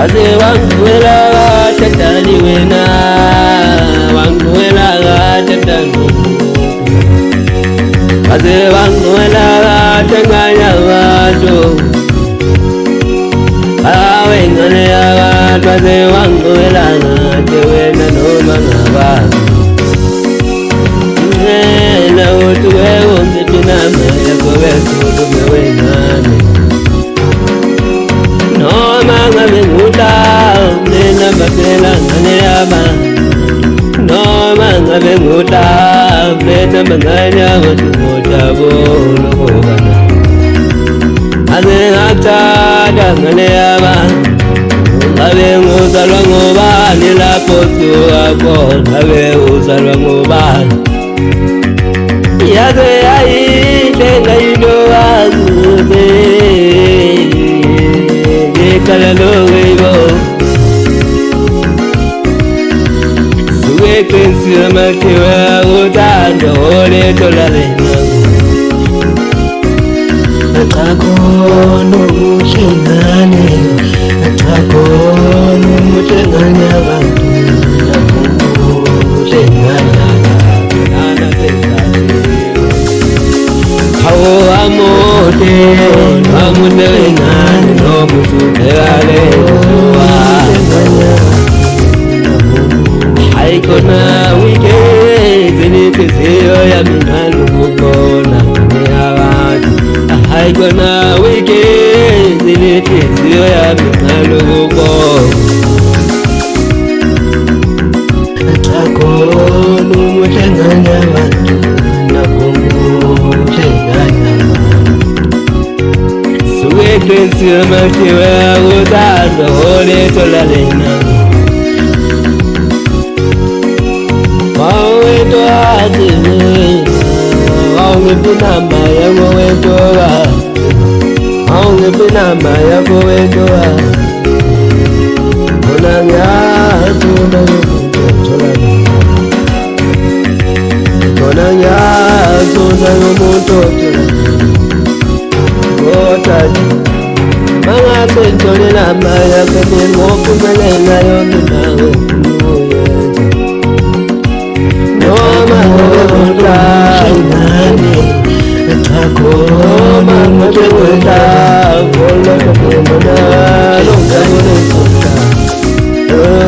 Aze wanguela tatali wena wanguela tatanu Aze wanguela tanganya watu Awe ngane watu aze wanguela tewena no mangaba Na utu wewe mtiname yakowe sudu mewengane No manga benguta nena mapela ngane yaba No manga benguta nena manganya watu motabo lokogana Aze ngata ngane yaba Abe uzalwa ngoba nila potu ako Abe uzalwa ngoba Yaze aite ngaido azuze Yekala logeibo Suwe kensi amakiwa utando ole tolale Atakono mushengane Atakono mushengane abantu Mushengane Hawo amote amunde ngane no musukale Haikona wike zinitiziyo ya minhalu kukona Niyawati Haikona wike zinitiziyo ya minhalu kukona Atakono mushengane abantu Kensi amakiwa utando ole tolalena Waweto aziwe Wawepinama yako wetowa Wawepinama yako wetowa Konanyasu na yomuto tolalena Konanyasu na yomuto tolalena Gotaji Manga sentole na maya kene moku melenga yondi nawe kunuyenza No manga wemuta Shinane Tako manga wemuta Kola kapemona Longa mune sota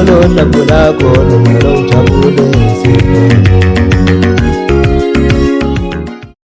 Lola pula kola Longa